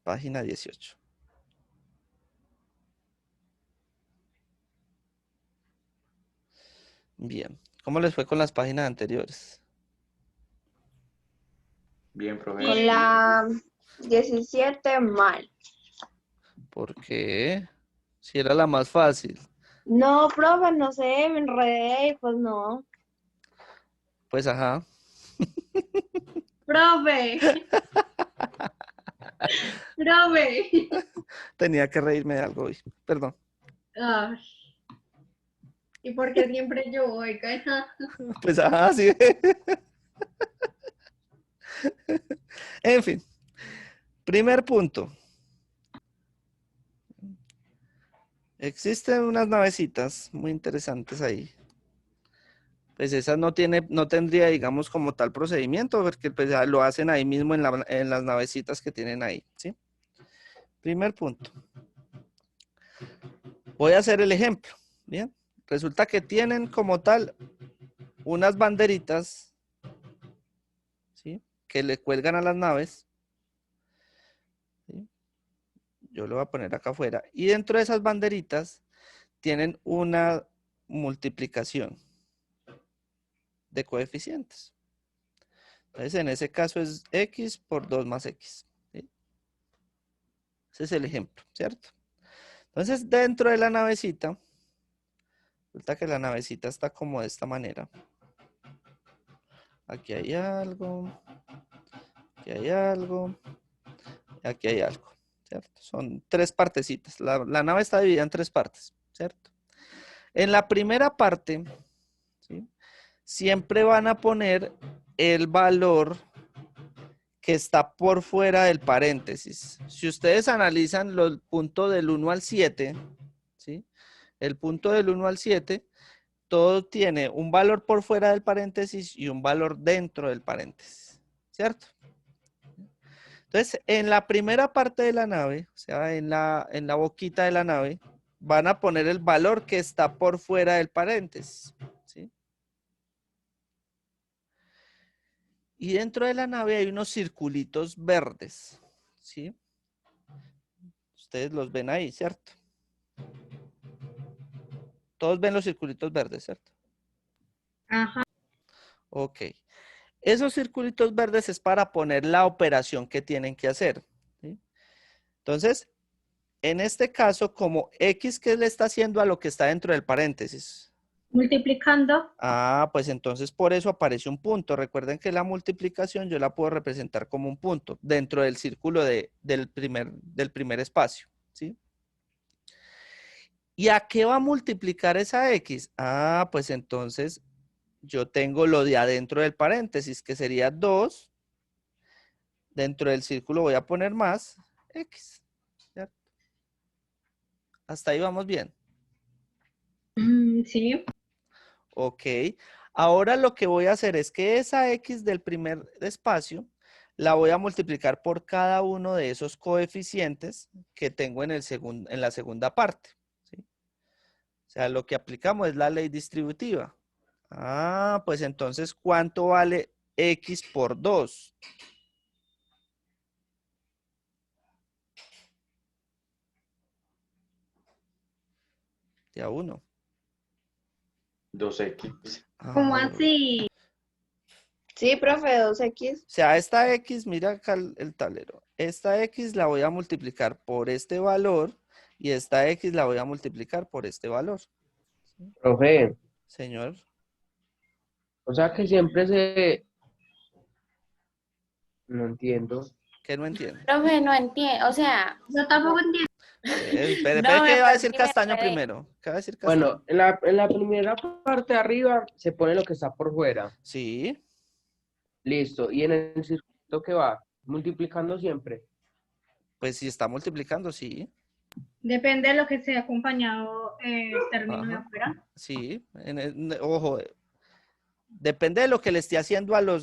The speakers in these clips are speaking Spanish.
Página 18. Bien. ¿Cómo les fue con las páginas anteriores? Bien, profe. Con la 17 mal. ¿Por qué? Si era la más fácil. No, profe, no sé, me enredé y pues no. Pues ajá. Profe. Profe. Tenía que reírme de algo hoy. Perdón. Ay. ¿Y por qué siempre yo? Oiga, Pues ajá, sí. En fin. Primer punto. Existen unas navecitas muy interesantes ahí. Pues esas no tendría, digamos, como tal procedimiento, porque pues, ya lo hacen ahí mismo en las navecitas que tienen ahí, ¿sí? Primer punto. Voy a hacer el ejemplo, ¿bien? Resulta que tienen como tal unas banderitas, ¿sí? Que le cuelgan a las naves, ¿sí? Yo lo voy a poner acá afuera. Y dentro de esas banderitas tienen una multiplicación de coeficientes. Entonces, en ese caso es x por 2 más x. ¿Sí? Ese es el ejemplo, ¿cierto? Entonces, dentro de la navecita, resulta que la navecita está como de esta manera. Aquí hay algo, aquí hay algo, y aquí hay algo, ¿cierto? Son tres partecitas. La nave está dividida en tres partes, ¿cierto? En la primera parte, ¿sí? Siempre van a poner el valor que está por fuera del paréntesis. Si ustedes analizan los puntos del 1 al 7, ¿sí? El punto del 1 al 7, todo tiene un valor por fuera del paréntesis y un valor dentro del paréntesis, ¿cierto? Entonces, en la primera parte de la nave, o sea, en la boquita de la nave, van a poner el valor que está por fuera del paréntesis, ¿sí? Y dentro de la nave hay unos circulitos verdes, ¿sí? Ustedes los ven ahí, ¿cierto? Todos ven los circulitos verdes, ¿cierto? ajá. Ok. Esos circulitos verdes es para poner la operación que tienen que hacer, ¿sí? Entonces, en este caso, como X, ¿qué le está haciendo a lo que está dentro del paréntesis? Multiplicando. Ah, pues entonces por eso aparece un punto. Recuerden que la multiplicación yo la puedo representar como un punto dentro del círculo del primer espacio, ¿sí? ¿Y a qué va a multiplicar esa X? Ah, pues entonces yo tengo lo de adentro del paréntesis, que sería 2. Dentro del círculo voy a poner más X, ¿cierto? Hasta ahí vamos bien. Sí. Ok. Ahora lo que voy a hacer es que esa X del primer espacio la voy a multiplicar por cada uno de esos coeficientes que tengo en la segunda parte, ¿sí? O sea, lo que aplicamos es la ley distributiva. Ah, pues entonces, ¿cuánto vale X por 2? Ya uno. 2x. ¿Cómo Ah, así? Sí, profe, 2x. o sea, esta X, mira acá el tablero. Esta X la voy a multiplicar por este valor y esta X la voy a multiplicar por este valor. Profe, Señor, o sea que siempre se... No entiendo. ¿qué no entiende? Profe, no entiendo, o sea, Yo tampoco entiendo. Espere, no, ¿qué va a pero decir sí me Castaño puede. primero? ¿Qué va a decir Castaño? Bueno, en la primera parte de arriba se pone lo que está por fuera. Sí, Listo. Y en el circuito que va, multiplicando siempre. pues si está multiplicando, sí. Depende de lo que sea acompañado el término de Ajá, afuera. sí. Ojo, depende de lo que le esté haciendo a lo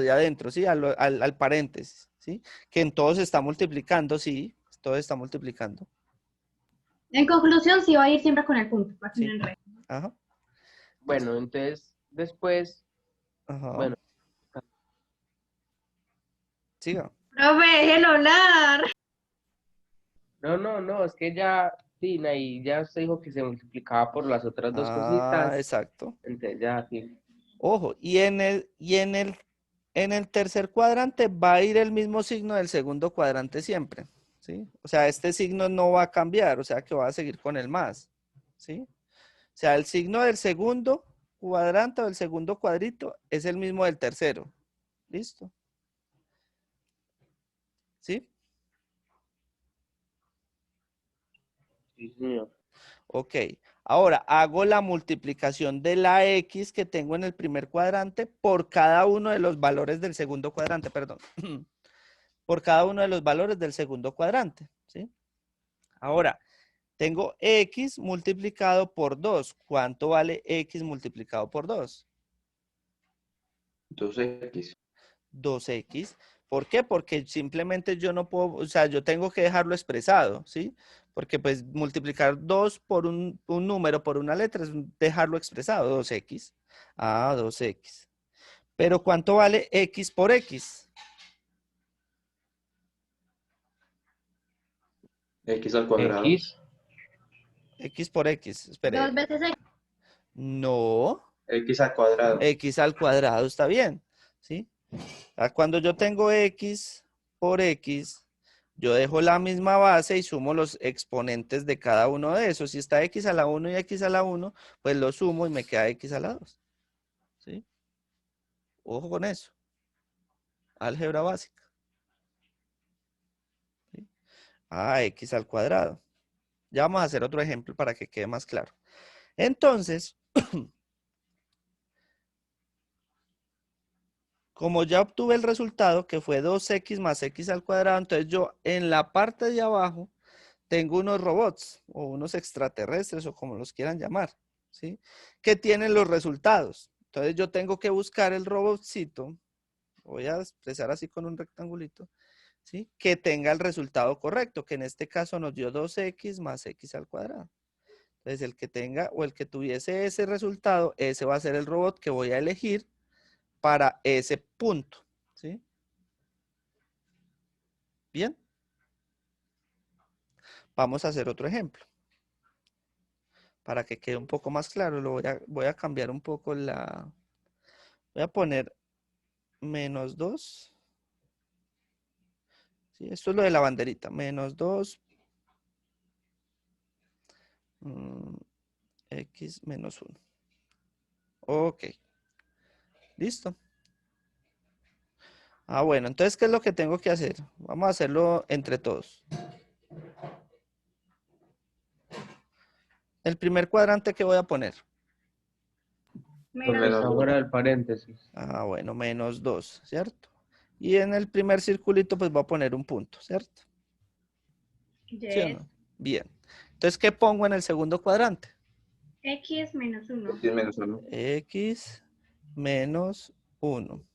de adentro, ¿sí? Al paréntesis, ¿sí? Que en todos está multiplicando, sí. Todo está multiplicando, En conclusión, sí va a ir siempre con el punto, para que no sí. enrede. Ajá, Bueno, entonces después, ajá. bueno, Siga. Profe, déjelo hablar. No, es que ya, sí, ahí ya usted dijo que se multiplicaba por las otras dos Ah, cositas, exacto. entonces ya, sí. Ojo, en el tercer cuadrante va a ir el mismo signo del segundo cuadrante siempre, ¿sí? O sea, este signo no va a cambiar, o sea que va a seguir con el más, ¿sí? O sea, el signo del segundo cuadrante o del segundo cuadrito es el mismo del tercero. ¿Listo? ¿Sí? Sí, señor. Ok. Ahora hago la multiplicación de la X que tengo en el primer cuadrante por cada uno de los valores del segundo cuadrante, perdón. Por cada uno de los valores del segundo cuadrante, ¿sí? Ahora, tengo X multiplicado por 2. ¿Cuánto vale X multiplicado por 2? 2x. 2X. ¿Por qué? Porque simplemente yo no puedo, o sea, yo tengo que dejarlo expresado, ¿sí? Porque pues multiplicar 2 por un número, por una letra, es dejarlo expresado, 2X. Ah, 2X. Pero ¿cuánto vale X por X? X al cuadrado. X, X por X, espere. 2 veces X. No, X al cuadrado. X al cuadrado está bien, ¿sí? Cuando yo tengo X por X, yo dejo la misma base y sumo los exponentes de cada uno de esos. Si está X a la 1 y X a la 1, pues lo sumo y me queda X a la 2. ¿Sí? Ojo con eso. Álgebra básica. ¿Sí? X al cuadrado. Ya vamos a hacer otro ejemplo para que quede más claro. Entonces, como ya obtuve el resultado, que fue 2X más X al cuadrado, entonces yo en la parte de abajo tengo unos robots o unos extraterrestres o como los quieran llamar, ¿sí? Que tienen los resultados. Entonces yo tengo que buscar el robotcito, voy a expresar así con un rectangulito, ¿sí? Que tenga el resultado correcto, que en este caso nos dio 2X más X al cuadrado. Entonces el que tenga o el que tuviese ese resultado, ese va a ser el robot que voy a elegir para ese punto, ¿sí? Bien. Vamos a hacer otro ejemplo. Para que quede un poco más claro, voy a cambiar un poco la... Voy a poner -2. ¿Sí? Esto es lo de la banderita. -2. X -1. Ok. Listo. Bueno. Entonces, ¿qué es lo que tengo que hacer? Vamos a hacerlo entre todos. El primer cuadrante que voy a poner. lo que está fuera del paréntesis. Bueno, -2, ¿cierto? Y en el primer circulito, pues voy a poner un punto, ¿cierto? ¿Sí o Yes. no? Bien. Entonces, ¿qué pongo en el segundo cuadrante? X menos 1. X menos 1. X -1.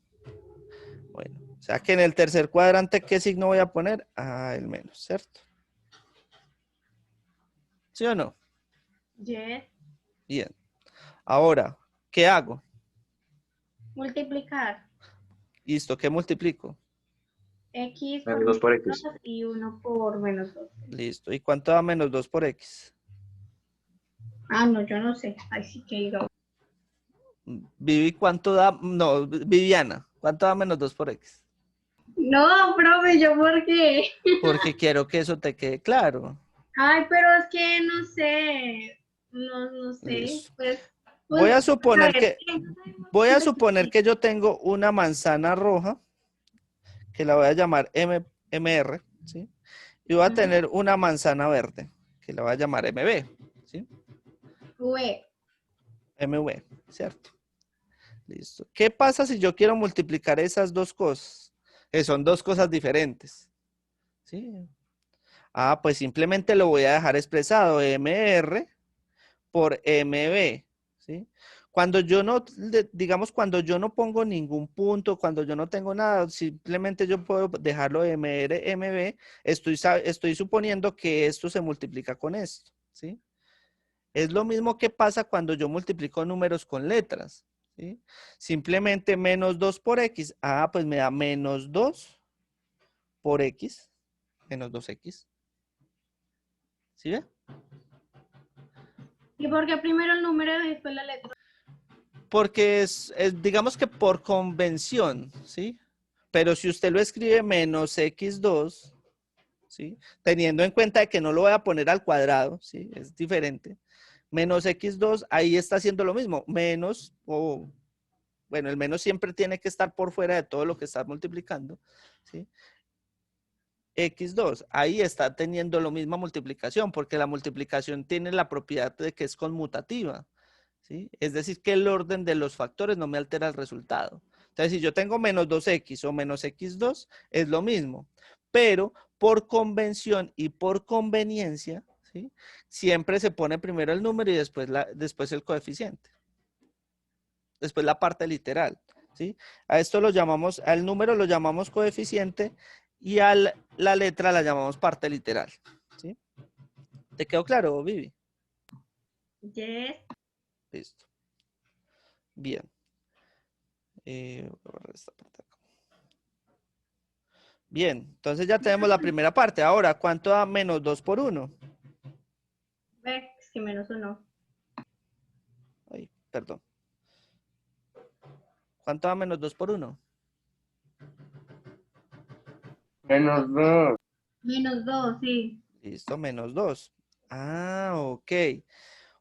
Bueno, o sea que en el tercer cuadrante, ¿qué signo voy a poner? El menos, ¿cierto? ¿Sí o no? Yes. Bien. Ahora, ¿qué hago? Multiplicar. Listo, ¿qué multiplico? X Menos por 2 por menos X. 2 y 1 por menos 2. Listo. ¿Y cuánto da -2 por X? No, yo no sé. Ahí sí que digo. Vivi, ¿cuánto da? No, Viviana, ¿cuánto da -2 por X? No, profe, ¿yo por qué? Porque quiero que eso te quede claro. Ay, pero es que no sé. No sé. Listo. Pues, Voy a a suponer ver, que yo tengo una manzana roja, que la voy a llamar MR, ¿sí? Y voy a tener una manzana verde, que la voy a llamar MB, ¿sí? Güey, MV, ¿cierto? Listo. ¿Qué pasa si yo quiero multiplicar esas dos cosas? Que son dos cosas diferentes, ¿sí? Pues simplemente lo voy a dejar expresado, MR por MB, ¿sí? Cuando yo no, digamos, cuando yo no pongo ningún punto, cuando yo no tengo nada, simplemente yo puedo dejarlo MR, MB, estoy suponiendo que esto se multiplica con esto, ¿sí? Es lo mismo que pasa cuando yo multiplico números con letras, ¿sí? Simplemente -2 por X, pues me da -2 por X, -2X, ¿Sí ve? ¿Y por qué primero el número y después la letra? Porque digamos que por convención, ¿sí? Pero si usted lo escribe menos x2, ¿sí? Teniendo en cuenta que no lo voy a poner al cuadrado, ¿sí? Es diferente. Menos x2, ahí está haciendo lo mismo. Menos, bueno, el menos siempre tiene que estar por fuera de todo lo que está multiplicando, ¿sí? x2, ahí está teniendo la misma multiplicación, porque la multiplicación tiene la propiedad de que es conmutativa, ¿sí? Es decir, que el orden de los factores no me altera el resultado. Entonces, si yo tengo menos 2x o menos x2, es lo mismo. Pero por convención y por conveniencia, ¿sí? Siempre se pone primero el número y después el coeficiente. Después la parte literal, ¿sí? A esto lo llamamos, al número lo llamamos coeficiente y a la letra la llamamos parte literal, ¿sí? ¿Te quedó claro, Vivi? Yes. Listo. Bien. Voy a borrar esta parte acá. Bien, entonces ya tenemos la primera parte. Ahora, ¿cuánto da menos 2 por 1? Ve, es que menos uno. Ay, perdón. ¿Cuánto da menos 2 por 1? Menos 2. Menos dos, sí. Listo, menos 2. Ah, ok.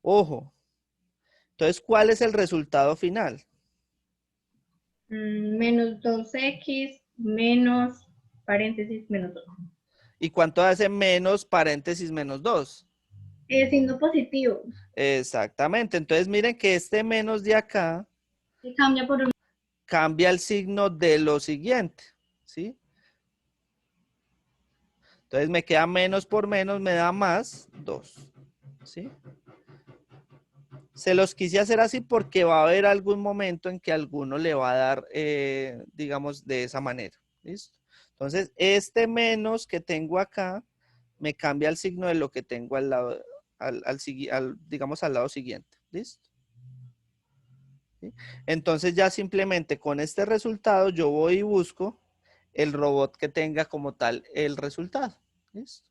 Ojo. Entonces, ¿cuál es el resultado final? Menos 2x menos paréntesis menos 2. ¿Y cuánto hace menos paréntesis menos 2? Signo positivo. Exactamente. Entonces, miren que este menos de acá Se cambia por un. cambia el signo de lo siguiente, ¿sí? Entonces, me queda menos por menos, me da más 2, ¿sí? Se los quise hacer así porque va a haber algún momento en que alguno le va a dar, digamos, de esa manera. ¿Listo? Entonces, este menos que tengo acá me cambia el signo de lo que tengo al lado, digamos, al lado siguiente. ¿Listo? ¿Sí? Entonces, ya simplemente con este resultado yo voy y busco el robot que tenga como tal el resultado. ¿Listo?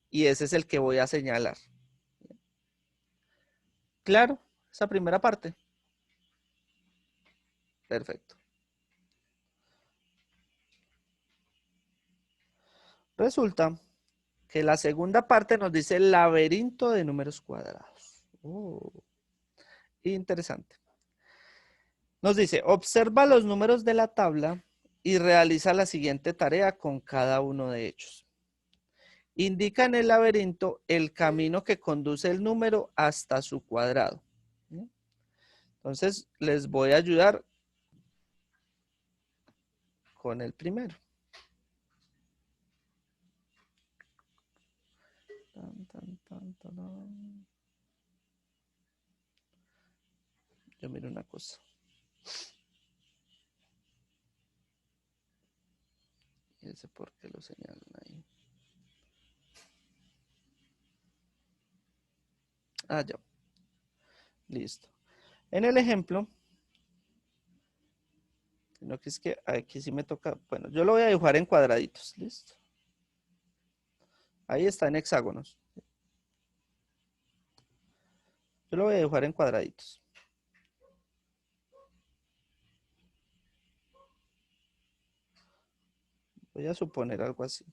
Y ese es el que voy a señalar. Claro, esa primera parte. Perfecto. Resulta que la segunda parte nos dice laberinto de números cuadrados. Oh, interesante. Nos dice, observa los números de la tabla y realiza la siguiente tarea con cada uno de ellos. Indica en el laberinto el camino que conduce el número hasta su cuadrado. Entonces, les voy a ayudar con el primero. Yo miro una cosa. Y ese por qué lo señalan ahí. Ah, ya. Listo. En el ejemplo, sino que es que aquí sí me toca, bueno, yo lo voy a dibujar en cuadraditos, ¿listo? Ahí está en hexágonos. Yo lo voy a dibujar en cuadraditos. Voy a suponer algo así.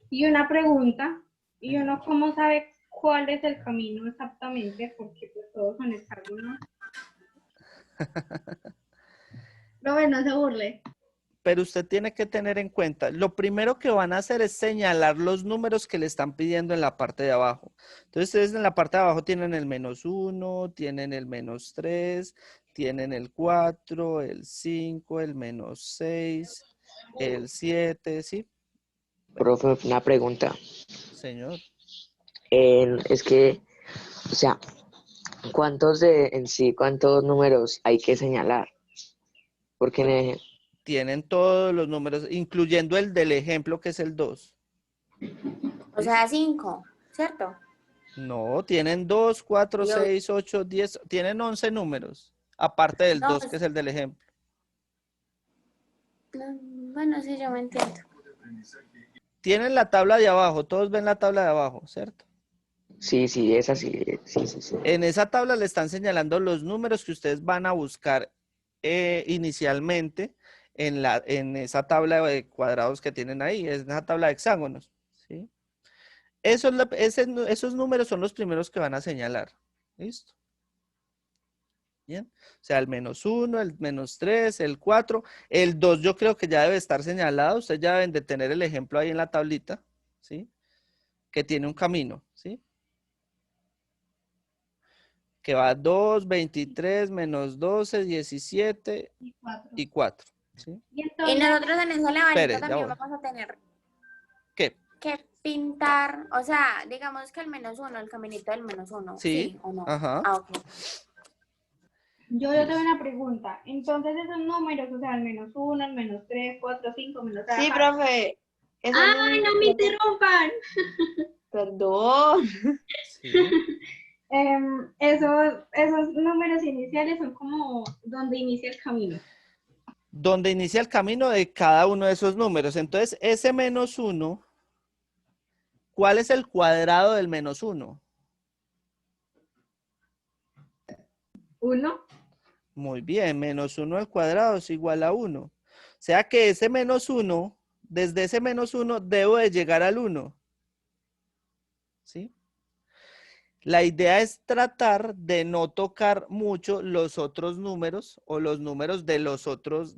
Y una pregunta, ¿y uno cómo sabe cuál es el camino exactamente? Porque pues todos son hexágonos. No, no se burle. Pero usted tiene que tener en cuenta, lo primero que van a hacer es señalar los números que le están pidiendo en la parte de abajo. Entonces, ustedes en la parte de abajo tienen el -1, tienen el -3, tienen el 4, el 5, el -6, el 7, ¿sí? Profe, una pregunta. Señor. Es que, o sea, ¿cuántos números hay que señalar? Porque Tienen todos los números, incluyendo el del ejemplo que es el 2. O sea, 5, ¿cierto? No, tienen 2, 4, Dios. 6, 8, 10, tienen 11 números, aparte del No, 2, que es el del ejemplo. Bueno, sí, yo me entiendo. Tienen la tabla de abajo, todos ven la tabla de abajo, ¿cierto? Sí, sí, es así. Sí, sí, sí. En esa tabla le están señalando los números que ustedes van a buscar inicialmente en esa tabla de cuadrados que tienen ahí, es esa tabla de hexágonos, ¿sí? Esos números son los primeros que van a señalar. ¿Listo? Bien. O sea, el -1, el -3, el 4, el 2 yo creo que ya debe estar señalado. Ustedes ya deben de tener el ejemplo ahí en la tablita, ¿sí? Que tiene un camino, ¿sí? Que va 2, 23, -12, 17 Y 4. y 4, ¿sí? Y Y entonces, nosotros en ese abanico Espere, ya también voy. vamos a tener ¿Qué? que pintar, o sea, digamos que el -1, el caminito del -1, Sí, ¿sí o no? ajá. Ah, ok. yo tengo una pregunta. Entonces, esos números, o sea, el -1, el -3, 4, 5, Sí, profe. Esos ¡Ay, no me interrumpan! Perdón. Sí. Esos números iniciales son como donde inicia el camino. Donde inicia el camino de cada uno de esos números. Entonces, ese -1, ¿cuál es el cuadrado del -1? 1. Muy bien, -1 al cuadrado es igual a 1. O sea que ese -1, desde ese -1 debo de llegar al 1. ¿Sí? La idea es tratar de no tocar mucho los otros números o los números de los otros,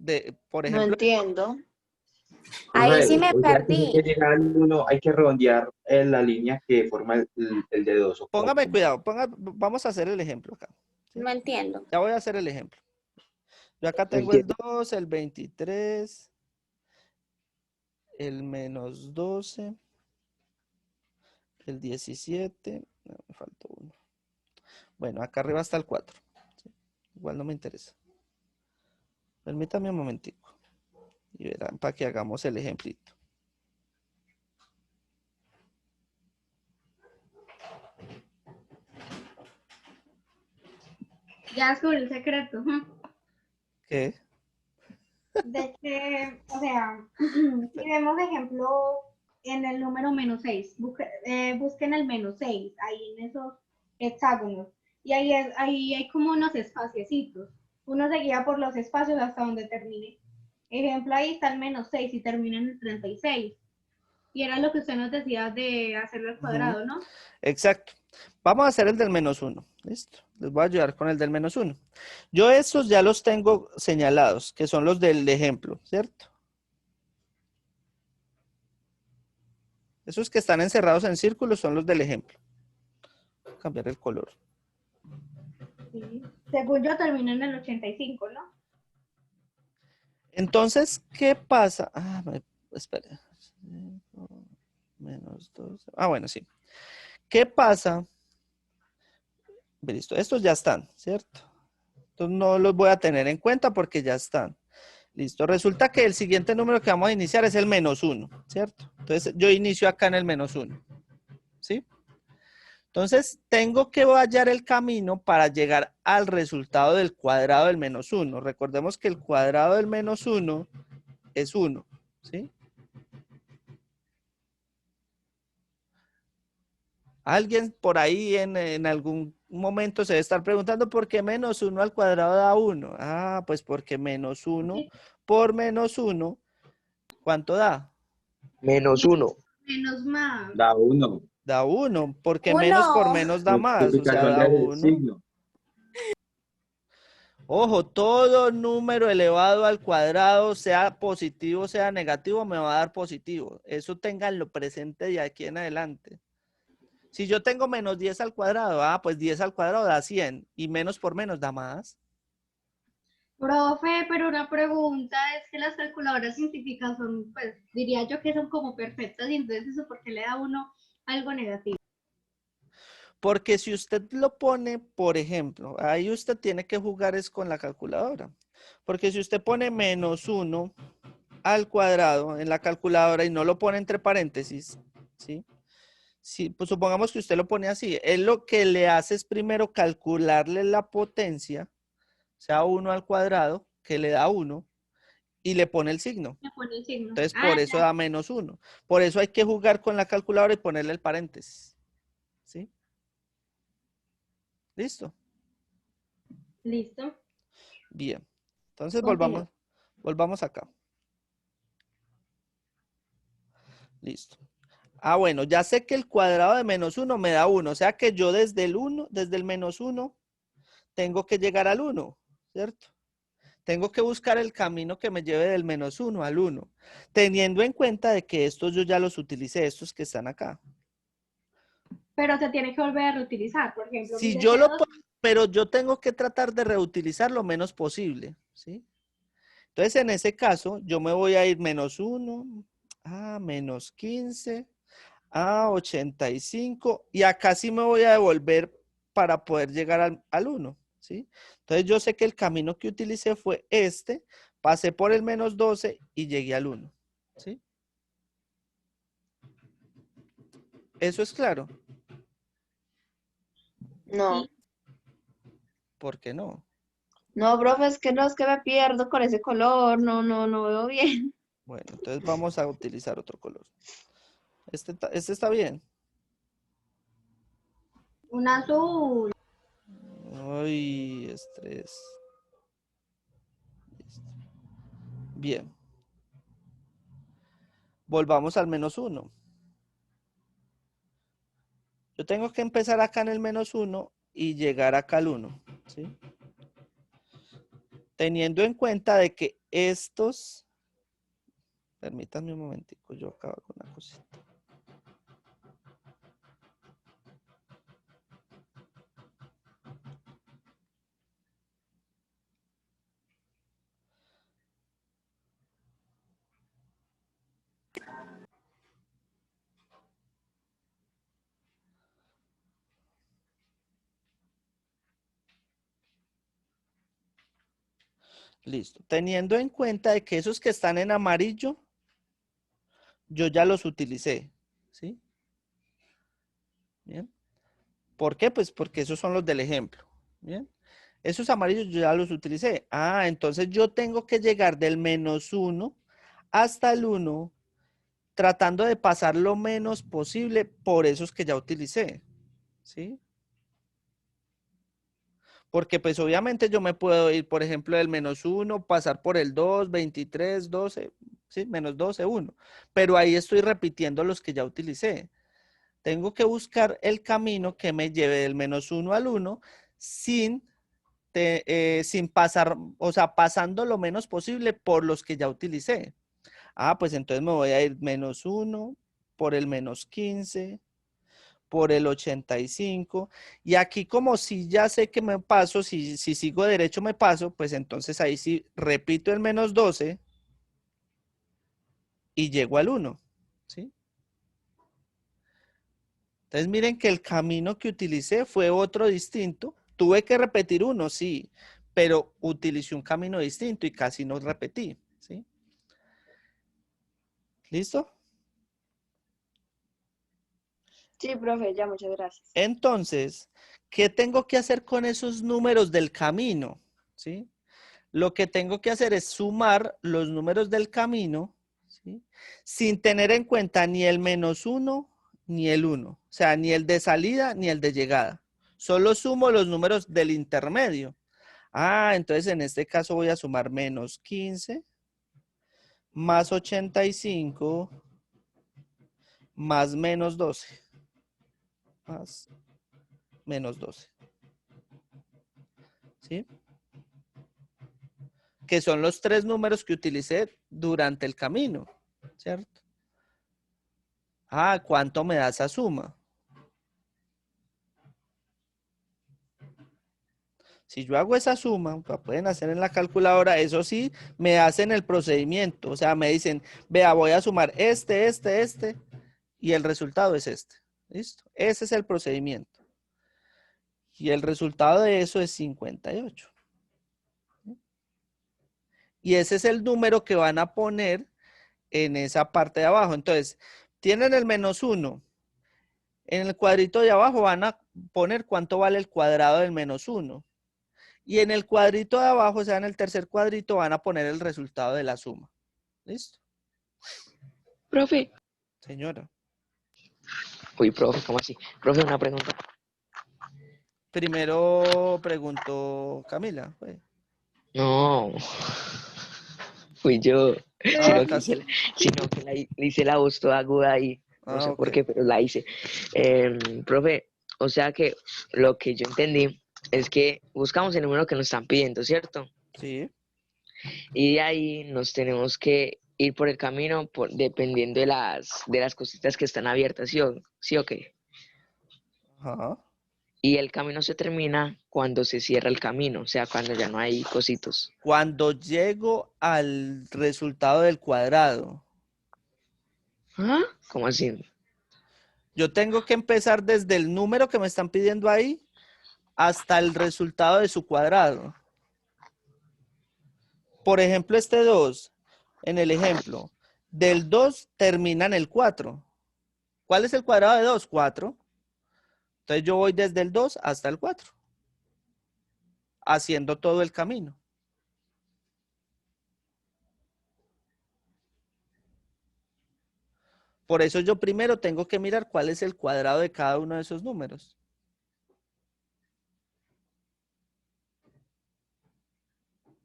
por No ejemplo, entiendo. Ahí sí me O sea, que perdí. hay que llegar al 1, hay que redondear la línea que forma el de 2. póngame cuidado, vamos a hacer el ejemplo acá. ¿Sí? No entiendo. Ya voy a hacer el ejemplo. Yo acá No tengo el entiendo. 2, el 23, el -12, el 17, no, me faltó uno. Bueno, acá arriba está el 4. ¿Sí? Igual no me interesa. Permítame un momentico. Y verán para que hagamos el ejemplito. Ya descubrí el secreto. ¿Qué? De que, o sea, si vemos ejemplo en el número -6, busquen el -6 ahí en esos hexágonos. Y ahí hay como unos espaciecitos. Uno se guía por los espacios hasta donde termine. Ejemplo, ahí está el -6 y termina en el 36. Y era lo que usted nos decía de hacerlo al cuadrado, ¿no? Exacto. Vamos a hacer el del -1. Listo. Les voy a ayudar con el del -1. Yo estos ya los tengo señalados, que son los del ejemplo, ¿cierto? Esos que están encerrados en círculos son los del ejemplo. Voy a cambiar el color. Sí. Según yo termina en el 85, ¿no? Entonces, ¿qué pasa? Espera. -12. Bueno, sí. ¿Qué pasa? Listo, estos ya están, ¿cierto? Entonces no los voy a tener en cuenta porque ya están. Listo, resulta que el siguiente número que vamos a iniciar es el -1, ¿cierto? Entonces yo inicio acá en el -1, ¿sí? Entonces tengo que hallar el camino para llegar al resultado del cuadrado del -1. Recordemos que el cuadrado del -1 es 1, ¿sí? Alguien por ahí en algún momento se debe estar preguntando ¿por qué -1 al cuadrado da 1? Ah, pues porque -1 por -1, ¿cuánto da? -1. Menos más. Da 1. Da 1, porque menos por 1. menos da más, o sea, Multiplicación da del 1. signo. Ojo, todo número elevado al cuadrado, sea positivo, sea negativo, me va a dar positivo. Eso ténganlo presente de aquí en adelante. Si yo tengo -10 al cuadrado, pues 10 al cuadrado da 100 y menos por menos da más. Profe, pero una pregunta es que las calculadoras científicas son, pues, diría yo que son como perfectas y entonces eso porque le da a uno algo negativo. Porque si usted lo pone, por ejemplo, ahí usted tiene que jugar es con la calculadora. Porque si usted pone -1 al cuadrado en la calculadora y no lo pone entre paréntesis, ¿sí? Sí, pues supongamos que usted lo pone así. Él lo que le hace es primero calcularle la potencia, o sea, 1 al cuadrado, que le da 1, y le pone el signo. Me pone el signo. Entonces, Ah, por eso da -1. Por eso hay que jugar con la calculadora y ponerle el paréntesis. ¿Sí? ¿Listo? listo. Bien. Entonces, Continúa. volvamos acá. Listo. Ah, bueno, ya sé que el cuadrado de -1 me da 1. O sea que yo desde el -1, tengo que llegar al 1, ¿cierto? Tengo que buscar el camino que me lleve del -1 al 1, teniendo en cuenta de que estos yo ya los utilicé, estos que están acá. Pero se tiene que volver a reutilizar. Por ejemplo, mi Si yo lo deseo. puedo, pero yo tengo que tratar de reutilizar lo menos posible, ¿sí? Entonces, en ese caso, yo me voy a ir -1, a -15, a 85, y acá sí me voy a devolver para poder llegar al 1, ¿sí? Entonces, yo sé que el camino que utilicé fue este, pasé por el -12 y llegué al 1, ¿sí? ¿Eso es claro? No, Sí. ¿Por qué no? no, profe, es que me pierdo con ese color, no veo bien. Bueno, entonces vamos a utilizar otro color. Este está bien. Un azul. Ay, estrés. Listo. Bien. Volvamos al -1. Yo tengo que empezar acá en el -1 y llegar acá al 1, ¿sí? Teniendo en cuenta de que estos, permítanme un momentico, yo acabo con una cosita. Listo. Teniendo en cuenta de que esos que están en amarillo, yo ya los utilicé, ¿sí? Bien. ¿Por qué? Pues porque esos son los del ejemplo. Bien. Esos amarillos yo ya los utilicé. Ah, entonces yo tengo que llegar del -1 hasta el 1, tratando de pasar lo menos posible por esos que ya utilicé, ¿sí? Porque pues obviamente yo me puedo ir, por ejemplo, del -1, pasar por el 2, 23, 12, ¿sí? -12, 1. Pero ahí estoy repitiendo los que ya utilicé. Tengo que buscar el camino que me lleve del -1 al 1 sin pasar, o sea, pasando lo menos posible por los que ya utilicé. Ah, pues entonces me voy a ir -1 por el -15, por el 85, y aquí como si ya sé que me paso, si sigo derecho me paso, pues entonces ahí sí repito el -12 y llego al 1, ¿sí? Entonces miren que el camino que utilicé fue otro distinto. Tuve que repetir uno, sí, pero utilicé un camino distinto y casi no repetí, ¿sí? ¿Listo? Sí, profe, ya, muchas gracias. Entonces, ¿qué tengo que hacer con esos números del camino? ¿Sí? Lo que tengo que hacer es sumar los números del camino, ¿sí? Sin tener en cuenta ni el -1 ni el 1. O sea, ni el de salida ni el de llegada. Solo sumo los números del intermedio. Ah, entonces en este caso voy a sumar -15 más 85 más -12 más -12. ¿Sí? Que son los 3 números que utilicé durante el camino, ¿cierto? Ah, ¿cuánto me da esa suma? Si yo hago esa suma, la pueden hacer en la calculadora, eso sí, me hacen el procedimiento. O sea, me dicen, vea, voy a sumar este, y el resultado es este. ¿Listo? Ese es el procedimiento. Y el resultado de eso es 58. Y ese es el número que van a poner en esa parte de abajo. Entonces, tienen el -1. En el cuadrito de abajo van a poner cuánto vale el cuadrado del menos 1. Y en el cuadrito de abajo, o sea, en el tercer cuadrito, van a poner el resultado de la suma. ¿Listo? Profe. Señora. Uy, profe, ¿cómo así? Profe, una pregunta. Primero preguntó Camila. Fue. No. Fui yo. Ah, Sino que le hice la voz toda aguda ahí. No sé ok. por qué, pero la hice. Profe, o sea que lo que yo entendí es que buscamos el número que nos están pidiendo, ¿cierto? Sí. Y de ahí nos tenemos que ir por el camino dependiendo de las cositas que están abiertas, ¿sí o qué? Ajá. Y el camino se termina cuando se cierra el camino, o sea, cuando ya no hay cositos. Cuando llego al resultado del cuadrado, ¿Ah? ¿Cómo así? yo tengo que empezar desde el número que me están pidiendo ahí hasta el resultado de su cuadrado. Por ejemplo, este 2, en el ejemplo, del 2 termina en el 4. ¿Cuál es el cuadrado de 2? 4. Entonces yo voy desde el 2 hasta el 4, haciendo todo el camino. Por eso yo primero tengo que mirar cuál es el cuadrado de cada uno de esos números.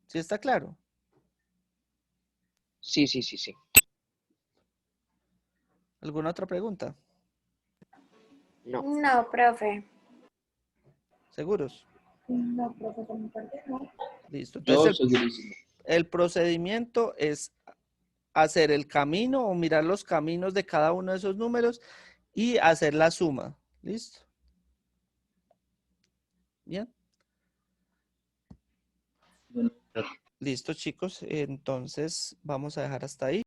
¿Sí está claro? Sí. ¿Alguna otra pregunta? No. No, profe. ¿Seguros? No, profe, por mi parte no. Listo. Yo Entonces segurísimo. el procedimiento es hacer el camino o mirar los caminos de cada uno de esos números y hacer la suma. ¿Listo? Bien. Listo, chicos. Entonces vamos a dejar hasta ahí.